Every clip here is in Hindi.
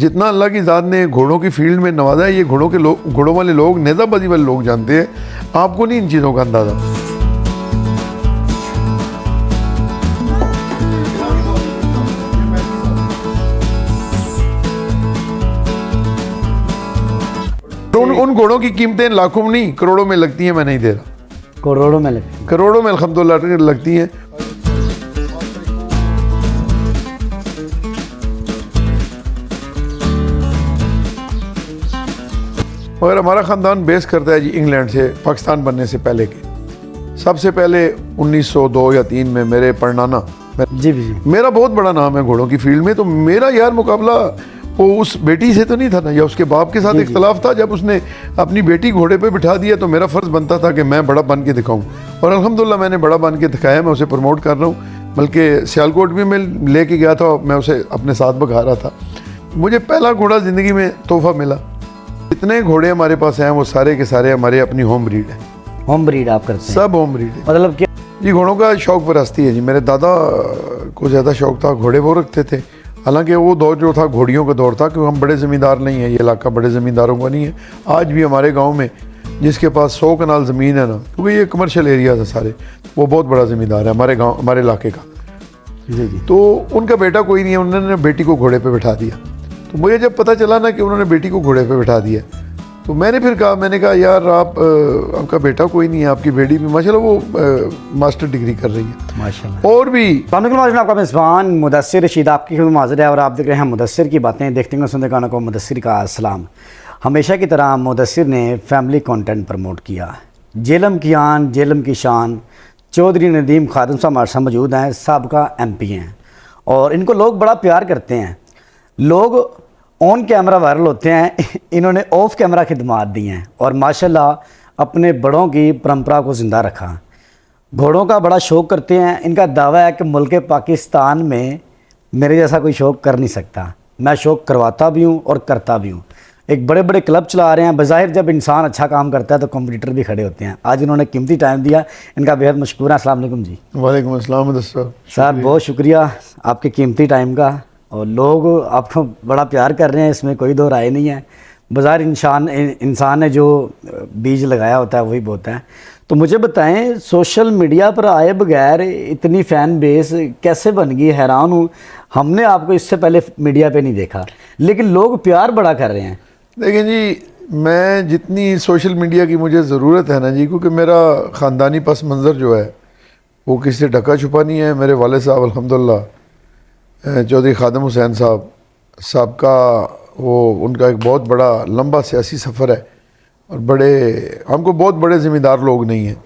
जितना अल्लाह की ज़ात ने घोड़ों की फील्ड में नवाजा है, ये घोड़ों वाले लोग, नेज़ाबाजी वाले लोग जानते हैं। आपको नहीं इन चीज़ों का अंदाज़ा। तो उन घोड़ों की कीमतें लाखों में नहीं करोड़ों में लगती हैं। मैं नहीं दे रहा, करोड़ों में लगती है। करोड़ों में अल्हम्दुलिल्लाह लगती हैं। मगर हमारा ख़ानदान बेस करता है जी इंग्लैंड से, पाकिस्तान बनने से पहले के। सबसे पहले 1902 या 3 में मेरे परनाना, जी जी, मेरा बहुत बड़ा नाम है घोड़ों की फील्ड में। तो मेरा यार मुकाबला वो उस बेटी से तो नहीं था ना, या उसके बाप के साथ इख्तलाफ था। जब उसने अपनी बेटी घोड़े पे बिठा दिया तो मेरा फ़र्ज़ बनता था कि मैं बड़ा बन के दिखाऊं। और अल्हम्दुलिल्लाह मैंने बड़ा बन के दिखाया। मैं उसे प्रमोट कर रहा हूँ, बल्कि सियालकोट भी मैं लेके गया था, मैं उसे अपने साथ भगा रहा था। मुझे पहला घोड़ा ज़िंदगी में तोहफ़ा मिला। जितने घोड़े हमारे पास हैं वो सारे के सारे हमारे अपनी होम ब्रीड है। होम ब्रीड आप करते हैं? सब होम ब्रीड है। मतलब क्या? जी, घोड़ों का शौक विरासती है जी। मेरे दादा को ज़्यादा शौक था, घोड़े वो रखते थे। हालांकि वो दौर जो था घोड़ियों का दौर था, क्योंकि हम बड़े ज़मींदार नहीं हैं, ये इलाका बड़े ज़मींदारों का नहीं है। आज भी हमारे गांव में जिसके पास 100 कनाल ज़मीन है ना, क्योंकि ये कमर्शियल एरिया है सारे, वो बहुत बड़ा ज़मींदार है हमारे गाँव, हमारे इलाके का। जी जी। तो उनका बेटा कोई नहीं है, उन्होंने बेटी को घोड़े पर बिठा दिया। तो मुझे जब पता चला ना कि उन्होंने बेटी को घोड़े पर बिठा दिया, तो मैंने फिर कहा, मैंने कहा यार आपका बेटा कोई नहीं है, आपकी बेटी भी माशाल्लाह वो मास्टर डिग्री कर रही है माशाल्लाह। और भी। आपका मेज़बान मुदस्सिर रशीद आपकी खिदमत में हाज़िर है और आप देख रहे हैं मुदस्सिर की बातें। देखते हैं सुनते गानों को मुदस्सिर का अस्सलाम। हमेशा की तरह मुदस्सिर ने फैमिली कंटेंट प्रमोट किया। जेलम की आन, जेलम की शान, चौधरी नदीम खादिम साहब हमारे साथ मौजूद हैं, साबका MP हैं और इनको लोग बड़ा प्यार करते हैं। लोग ऑन कैमरा वायरल होते हैं, इन्होंने ऑफ कैमरा खिदमात दी हैं और माशाल्लाह अपने बड़ों की परंपरा को ज़िंदा रखा। घोड़ों का बड़ा शौक़ करते हैं। इनका दावा है कि मुल्क पाकिस्तान में मेरे जैसा कोई शौक़ कर नहीं सकता। मैं शौक़ करवाता भी हूँ और करता भी हूँ। एक बड़े बड़े क्लब चला रहे हैं। बज़ाहिर जब इंसान अच्छा काम करता है तो कॉम्पिटिटर भी खड़े होते हैं। आज इन्होंने कीमती टाइम दिया, इनका बेहद मशकूर है। अस्सलाम वालेकुम जी। वालेकुम अस्सलाम सर, बहुत शुक्रिया आपके कीमती टाइम का। और लोग आपको बड़ा प्यार कर रहे हैं, इसमें कोई दो राय नहीं है। बाज़ार इंसान ने जो बीज लगाया होता है वही बोता है। तो मुझे बताएं, सोशल मीडिया पर आए बगैर इतनी फ़ैन बेस कैसे बन गई? हैरान हूँ। हमने आपको इससे पहले मीडिया पे नहीं देखा, लेकिन लोग प्यार बड़ा कर रहे हैं। देखें जी, मैं जितनी सोशल मीडिया की मुझे ज़रूरत है ना जी, क्योंकि मेरा ख़ानदानी पस मंज़र जो है वो किसी से ढका छुपा नहीं है। मेरे वाले साहब अल्हम्दुलिल्लाह चौधरी खादिम हुसैन साहब का वो उनका एक बहुत बड़ा लंबा सियासी सफ़र है और हमको बहुत बड़े ज़मींदार लोग नहीं हैं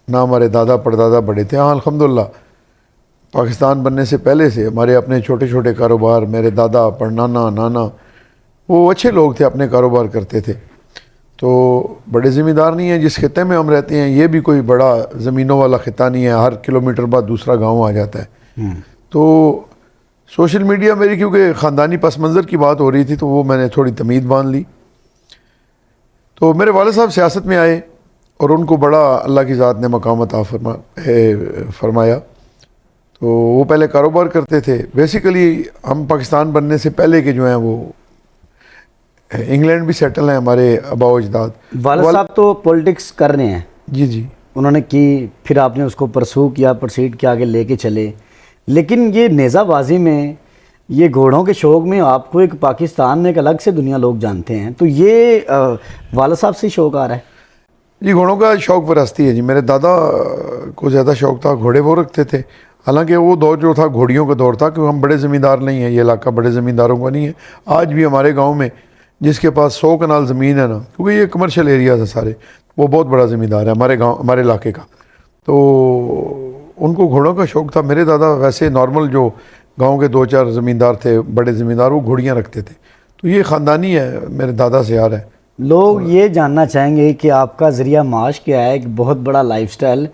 ना। हमारे दादा परदादा बड़े थे। हाँ, अल्हम्दुलिल्लाह पाकिस्तान बनने से पहले से हमारे अपने छोटे छोटे कारोबार, मेरे दादा परनाना नाना वो अच्छे लोग थे, अपने कारोबार करते थे। तो बड़े ज़मींदार नहीं हैं। जिस खिते में हम रहते हैं ये भी कोई बड़ा ज़मीनों वाला खिता नहीं है, हर किलोमीटर बाद दूसरा गाँव आ जाता है। तो सोशल मीडिया मेरी, क्योंकि ख़ानदानी पस मंज़र की बात हो रही थी तो वो मैंने थोड़ी तमीज़ बांध ली। तो मेरे वाले साहब सियासत में आए और उनको बड़ा अल्लाह की ज़ात ने मकाम अता फरमाया। तो वो पहले कारोबार करते थे। बेसिकली हम पाकिस्तान बनने से पहले के जो हैं वो इंग्लैंड भी सेटल हैं हमारे आबा अजदाद। वाले साहब तो पॉलिटिक्स कर रहे हैं। जी जी, उन्होंने की, फिर आपने उसको परसू किया, प्रोसीड किया, आगे लेके चले। लेकिन ये नेज़ाबाजी में, ये घोड़ों के शौक़ में आपको एक पाकिस्तान में एक अलग से दुनिया लोग जानते हैं। तो ये वाला साहब से शौक़ आ रहा है जी। घोड़ों का शौक विरासती है जी। मेरे दादा को ज़्यादा शौक था, घोड़े वो रखते थे। हालांकि वो दौर जो था घोड़ियों का दौर था, क्योंकि हम बड़े ज़मींदार नहीं हैं, ये इलाका बड़े ज़मींदारों का नहीं है। आज भी हमारे गाँव में जिसके पास 100 कनाल ज़मीन है ना, क्योंकि ये कमर्शियल एरिया है सारे, वो बहुत बड़ा ज़मींदार है हमारे इलाके का। तो उनको घोड़ों का शौक़ था। मेरे दादा वैसे नॉर्मल जो गांव के 2-4 ज़मींदार थे, बड़े ज़मींदार, वो घोड़ियाँ रखते थे। तो ये ख़ानदानी है, मेरे दादा से आ रहा है। लोग ये जानना चाहेंगे कि आपका ज़रिया माश क्या है? एक बहुत बड़ा लाइफस्टाइल,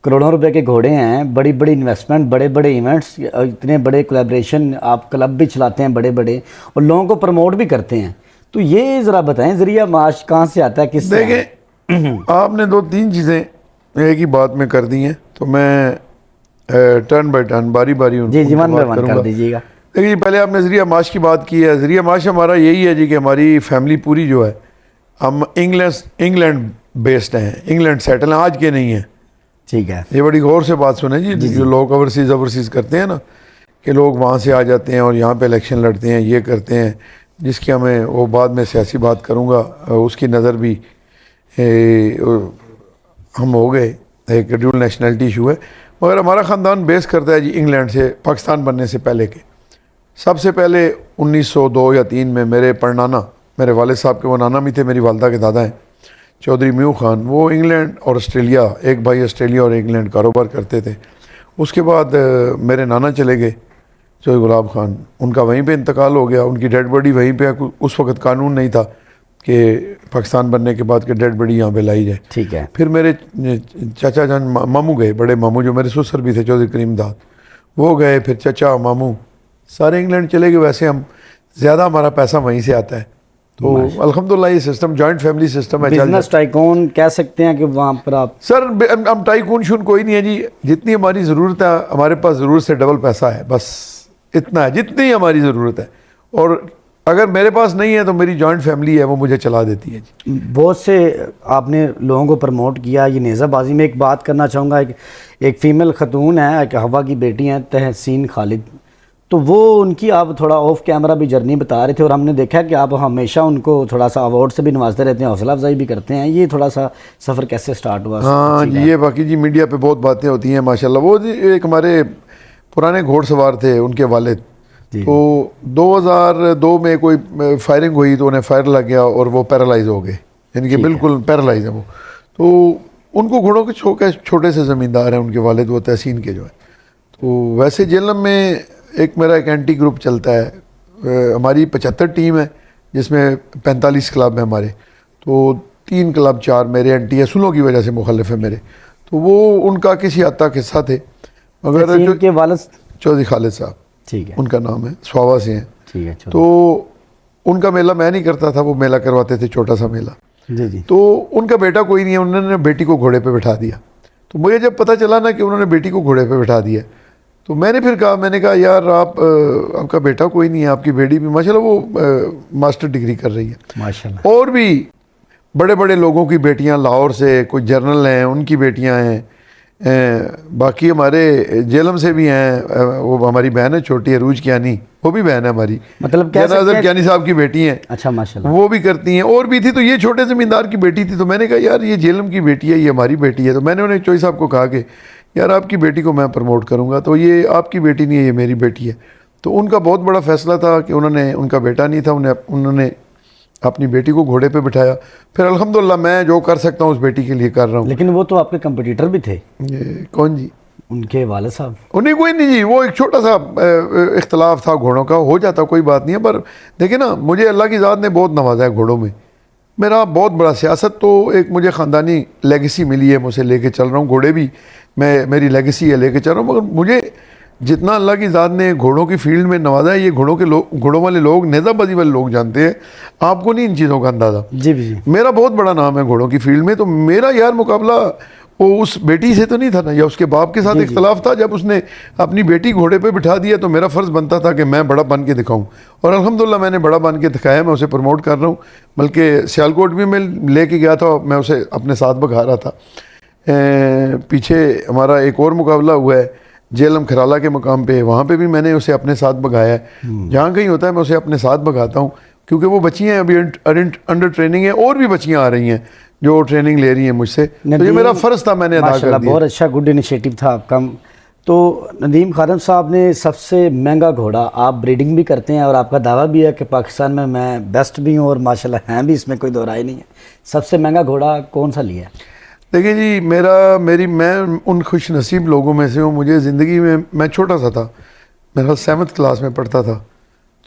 करोड़ों रुपए के घोड़े हैं, बड़ी बड़ी इन्वेस्टमेंट, बड़े बड़े इवेंट्स, इतने बड़े कोलैबोरेशन, आप क्लब भी चलाते हैं बड़े बड़े और लोगों को प्रमोट भी करते हैं। तो ये ज़रा बताएं, ज़रिया माश कहाँ से आता है, किससे? देखें, आपने 2-3 चीज़ें एक ही बात में कर दी हैं, तो मैं टर्न बाय टर्न, बारी बारी जी जी, वन बाय वन कर दीजिएगा। देखिए जी, पहले आपने ज़रिया माश की बात की है। ज़रिया माश हमारा यही है जी कि हमारी फैमिली पूरी जो है, हम इंग्लैंड बेस्ड हैं, इंग्लैंड सेटल हैं, आज के नहीं हैं। ठीक है। ये बड़ी गौर से बात सुने जी, जो लोग ओवरसीज़ करते हैं ना, कि लोग वहाँ से आ जाते हैं और यहाँ पे इलेक्शन लड़ते हैं, ये करते हैं, जिसकी हमें वो बाद में सियासी बात करूँगा, उसकी नज़र भी हम हो गए, एक ड्यूल नेशनलिटी इशू है। मगर हमारा ख़ानदान बेस करता है जी इंग्लैंड से, पाकिस्तान बनने से पहले के। सबसे पहले 1902 या 3 में मेरे परनाना, मेरे वालिद साहब के वो नाना भी थे, मेरी वालदा के दादा हैं, चौधरी म्यू खान, वो इंग्लैंड और ऑस्ट्रेलिया, एक भाई ऑस्ट्रेलिया और इंग्लैंड कारोबार करते थे। उसके बाद मेरे नाना चले गए चौधरी गुलाब खान, उनका वहीं पे इंतकाल हो गया, उनकी डेड बॉडी वहीं पे। उस वक्त कानून नहीं था कि पाकिस्तान बनने के बाद कि डेड बॉडी यहाँ पे लाई जाए। ठीक है। फिर मेरे चाचा जान मामू गए, बड़े मामू जो मेरे ससुर भी थे चौधरी करीम दाद, वो गए, फिर चचा मामू सारे इंग्लैंड चले गए। वैसे हम ज़्यादा हमारा पैसा वहीं से आता है, तो अल्हम्दुलिल्लाह ये सिस्टम जॉइंट फैमिली सिस्टम है। बिजनेस टाइकून कह सकते हैं कि वहाँ पर आप? सर हम टाइकून शुन कोई नहीं है जी, जितनी हमारी ज़रूरत है हमारे पास ज़रूरत से डबल पैसा है, बस इतना है जितनी हमारी ज़रूरत है। और अगर मेरे पास नहीं है तो मेरी जॉइंट फैमिली है, वो मुझे चला देती है जी। बहुत से आपने लोगों को प्रमोट किया। ये नेज़ाबाजी में एक बात करना चाहूँगा, एक फ़ीमेल खतून है, एक हवा की बेटी हैं तहसीन खालिद, तो वो उनकी आप थोड़ा ऑफ कैमरा भी जर्नी बता रहे थे, और हमने देखा कि आप हमेशा उनको थोड़ा सा अवार्ड से भी नवाजते रहते हैं, हौसला अफजाई भी करते हैं। ये थोड़ा सा सफ़र कैसे स्टार्ट हुआ? हाँ जी, ये बाकी जी मीडिया पे बहुत बातें होती हैं माशाल्लाह। वो जी एक हमारे पुराने घोड़सवार थे, उनके वालिद, तो 2002 में कोई फायरिंग हुई तो उन्हें फायर लग गया और वो पैरालाइज हो गए, यानी कि बिल्कुल पैरालाइज है वो। तो उनको घोड़ों के छोटे से ज़मींदार हैं उनके वालिद, वो तहसीन के जो है। तो वैसे जेलम में एक मेरा एक एंटी ग्रुप चलता है, हमारी 75 टीम है जिसमें 45 क्लब हैं हमारे, तो 3 क्लब 4 मेरे एंटी है, सुनों की वजह से मुखालिफ है मेरे। तो वो उनका किसी हद तक हिस्सा थे। मगर जो के वालिद चौधरी खालिद साहब, ठीक है, उनका नाम है, स्वावा से हैं। ठीक है। तो उनका मेला मैं नहीं करता था, वो मेला करवाते थे, छोटा सा मेला। जी जी। तो उनका बेटा कोई नहीं है, उन्होंने बेटी को घोड़े पे बिठा दिया। तो मुझे जब पता चला ना कि उन्होंने बेटी को घोड़े पे बिठा दिया, तो मैंने फिर कहा, मैंने कहा यार आपका बेटा कोई नहीं है, आपकी बेटी भी माशाल्लाह वो मास्टर डिग्री कर रही है माशाल्लाह। और भी बड़े बड़े लोगों की बेटियां, लाहौर से कोई जर्नल हैं उनकी बेटियां हैं, बाकी हमारे जेलम से भी हैं, वो हमारी बहन है छोटी अरूज कियानी, वो भी बहन है हमारी, मतलब जनाज़र कियानी साहब की बेटी हैं। अच्छा माशाल्लाह। वो भी करती हैं, और भी थी। तो ये छोटे ज़मींदार की बेटी थी। तो मैंने कहा यार ये जेलम की बेटी है, ये हमारी बेटी है। तो मैंने उन्हें चोई साहब को कहा कि यार आपकी बेटी को मैं प्रमोट करूँगा, तो ये आपकी बेटी नहीं है, ये मेरी बेटी है। तो उनका बहुत बड़ा फैसला था कि उनका बेटा नहीं था, उन्होंने अपनी बेटी को घोड़े पे बिठाया। फिर अल्हम्दुलिल्लाह मैं जो कर सकता हूँ उस बेटी के लिए कर रहा हूँ। लेकिन वो तो आपके कंपटीटर भी थे। कौन जी? उनके वालिद साहब? उन्हें कोई नहीं जी, वो एक छोटा सा इख्तलाफ था घोड़ों का, हो जाता, कोई बात नहीं है। पर देखिए ना, मुझे अल्लाह की ज़ात ने बहुत नवाजा है घोड़ों में। मेरा बहुत बड़ा सियासत तो एक मुझे ख़ानदानी लेगेसी मिली है, मुझसे लेके चल रहा हूँ। घोड़े भी मेरी लेगेसी है, लेके चल रहा हूँ। मगर मुझे जितना अल्लाह की ज़ात ने घोड़ों की फील्ड में नवाजा है, ये घोड़ों वाले लोग, नेज़ाबाजी वाले लोग जानते हैं, आपको नहीं इन चीज़ों का अंदाज़ा। जी जी। मेरा बहुत बड़ा नाम है घोड़ों की फील्ड में। तो मेरा यार मुकाबला वो उस बेटी से तो नहीं था ना, या उसके बाप के साथ इख्तलाफ था। जब उसने अपनी बेटी घोड़े पे बिठा दिया तो मेरा फ़र्ज़ बनता था कि मैं बड़ा बन के दिखाऊं, और अल्हम्दुलिल्लाह मैंने बड़ा बन के दिखाया। मैं उसे प्रमोट कर रहा हूँ, बल्कि सियालकोट भी मैं लेके गया था, मैं उसे अपने साथ भगा रहा था। पीछे हमारा एक और मुकाबला हुआ है जेलम खराला के मुकाम पे, वहाँ पे भी मैंने उसे अपने साथ भगाया है। जहाँ कहीं होता है मैं उसे अपने साथ भगाता हूँ, क्योंकि वो बच्चियाँ अभी अंडर ट्रेनिंग है, और भी बच्चियाँ आ रही हैं जो ट्रेनिंग ले रही हैं मुझसे। तो ये मेरा फ़र्ज़ था, मैंने अदा कर दिया। बहुत अच्छा, गुड इनिशिएटिव था आपका। तो नदीम खादम साहब ने सबसे महंगा घोड़ा, आप ब्रीडिंग भी करते हैं और आपका दावा भी है कि पाकिस्तान में मैं बेस्ट भी हूँ, और माशाल्लाह हैं भी, इसमें कोई दो राय नहीं है। सबसे महंगा घोड़ा कौन सा लिया? देखिए जी, मैं उन खुश नसीब लोगों में से हूँ। मुझे ज़िंदगी में, मैं छोटा सा था, मेरे ख्याल 7th क्लास में पढ़ता था,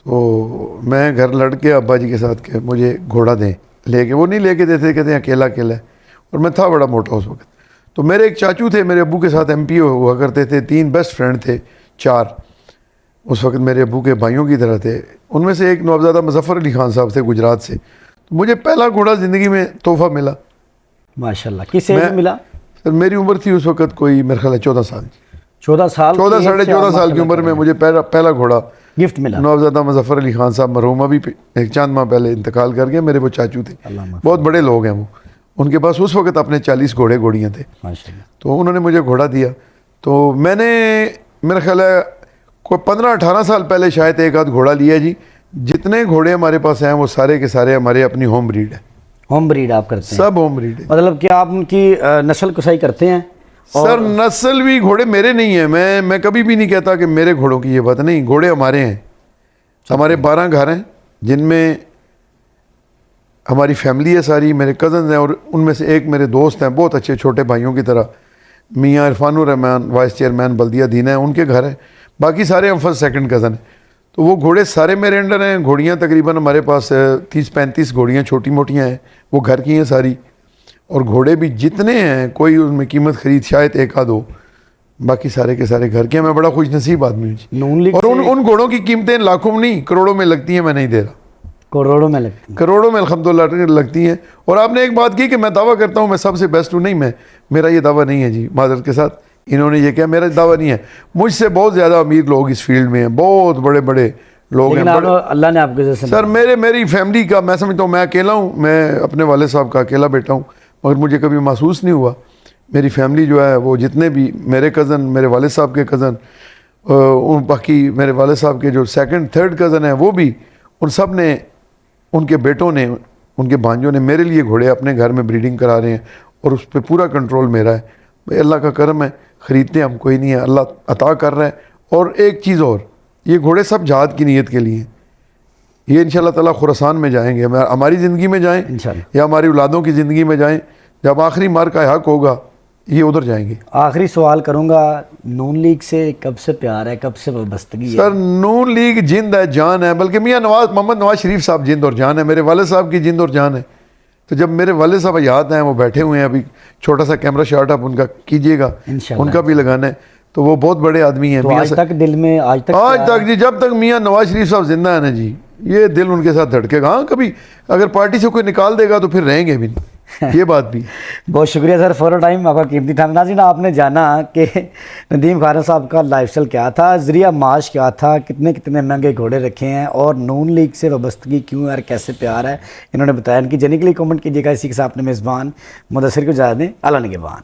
तो मैं घर लड़ के अब्बा जी के साथ के मुझे घोड़ा दें लेके, वो नहीं लेके देते, कहते हैं अकेला अकेला है, और मैं था बड़ा मोटा उस वक्त। तो मेरे एक चाचू थे, मेरे अब्बू के साथ MP हुआ करते थे, 3 बेस्ट फ्रेंड थे, 4 उस वक्त मेरे अब्बू के भाइयों की तरह थे। उनमें से एक नवाबजादा मुज़फ़्फ़र अली खान साहब थे गुजरात से। तो मुझे पहला घोड़ा ज़िंदगी में तोहफ़ा मिला माशाल्लाह। किस एज में मिला? सर मेरी उम्र थी उस वक्त कोई मेरे ख्याल है 14 साल। 14 साल 14 साढ़े 14 साल की उम्र में मुझे पहला घोड़ा गिफ्ट मिला। नवाबजादा मुजफ्फर अली खान साहब मरहूम अभी एक चांद माह पहले इंतकाल कर गए, मेरे वो चाचू थे, अल्लाह माफ़। बहुत बड़े लोग हैं वो। उनके पास उस वक्त अपने 40 घोड़े घोड़ियाँ थे, माशाल्लाह। तो उन्होंने मुझे घोड़ा दिया। तो मैंने, मेरा ख्याल है कोई 15-18 साल पहले शायद एक आध घोड़ा लिया जी। जितने घोड़े हमारे पास हैं वो सारे के सारे हमारे अपनी होम ब्रीड है, होम ब्रीड आप करते हैं? सब होम ब्रीड है। मतलब कि आप उनकी नस्ल कुसाई करते हैं? सर नस्ल भी घोड़े मेरे नहीं है, मैं कभी भी नहीं कहता कि मेरे घोड़ों की ये बात नहीं, घोड़े हमारे हैं। हमारे 12 घर हैं जिनमें हमारी फैमिली है सारी, मेरे कज़न हैं, और उनमें से एक मेरे दोस्त हैं बहुत अच्छे छोटे भाइयों की तरह, मियाँ इरफानुर रहमान वाइस चेयरमैन बल्दिया दीना है, उनके घर हैं। बाकी सारे हम फर्स्ट सेकंड कज़न हैं। तो वो घोड़े सारे मेरे अंडर हैं। घोड़ियाँ तकरीबन हमारे पास 30-35 घोड़ियाँ छोटी मोटियाँ हैं, वो घर की हैं सारी। और घोड़े भी जितने हैं कोई उनमें कीमत खरीद शायद एक आध हो, बाकी सारे के सारे घर के हैं। मैं बड़ा खुश नसीब आदमी हूँ जी। नून लीग और उन घोड़ों की कीमतें लाखों में नहीं करोड़ों में लगती हैं, मैं नहीं दे रहा, करोड़ों में लगती है। करोड़ों में अल्हम्दुलिल्लाह लगती हैं। और आपने एक बात की कि मैं दावा करता हूँ मैं सबसे बेस्ट हूँ, नहीं, मैं, मेरा ये दावा नहीं है जी, माजरत के साथ इन्होंने ये किया, मेरा दावा नहीं है। मुझसे बहुत ज़्यादा अमीर लोग इस फील्ड में हैं, बहुत बड़े बड़े लोग हैं। लेकिन अल्लाह ने आपके जैसे सर मेरी फैमिली का मैं समझता हूँ, मैं अकेला हूँ, मैं अपने वाले साहब का अकेला बेटा हूँ, मगर मुझे कभी महसूस नहीं हुआ। मेरी फैमिली जो है वो जितने भी मेरे कज़न, मेरे वाले साहब के कज़न, बाकी मेरे वाले साहब के जो सेकंड थर्ड कज़न हैं वो भी, उन सब ने, उनके बेटों ने, उनके भांजों ने मेरे लिए घोड़े अपने घर में ब्रीडिंग करा रहे हैं, और उस पर पूरा कंट्रोल मेरा है। भाई अल्लाह का करम है, ख़रीदते हम कोई नहीं है, अल्लाह अता कर रहा है। और एक चीज़ और, ये घोड़े सब जहाद की नीयत के लिए हैं। ये इंशाल्लाह ताला खुरासान में जाएंगे, हमारी ज़िंदगी में जाएं इंशाल्लाह। या हमारी औलादों की ज़िंदगी में जाएं, जब आखिरी मार का हक होगा ये उधर जाएंगे। आखिरी सवाल करूंगा, नून लीग से कब से प्यार है, कब से वाबस्तगी है? सर नून लीग जिंद है, जान है, बल्कि मियाँ मोहम्मद नवाज शरीफ साहब जिंद और जान है, मेरे वाले साहब की जिंद और जान है। तो जब मेरे वाले साहब याद हैं, वो बैठे हुए हैं अभी, छोटा सा कैमरा शॉट आप उनका कीजिएगा, इंशाल्लाह। उनका भी लगाना है। तो वो बहुत बड़े आदमी हैं। तो मियाँ आज तक दिल में, आज तक जी, जब तक मियाँ नवाज शरीफ साहब जिंदा है ना जी, ये दिल उनके साथ धड़केगा। हाँ, कभी अगर पार्टी से कोई निकाल देगा तो फिर रहेंगे भी नहीं, ये बात भी। बहुत शुक्रिया सर फॉर टाइम, आपका कीमती टाइम। नाज़रीन, आपने जाना कि नदीम खान साहब का लाइफस्टाइल क्या था, ज़रिया माश क्या था, कितने कितने महंगे घोड़े रखे हैं, और नून लीग से वाबस्तगी क्यों है और कैसे प्यार है, इन्होंने बताया। इनकी जर्नी के लिए कमेंट कीजिएगा। इसी के साथ अपने मेज़बान मुदस्सिर को इजाज़त दें। अल्लाह निगहबान।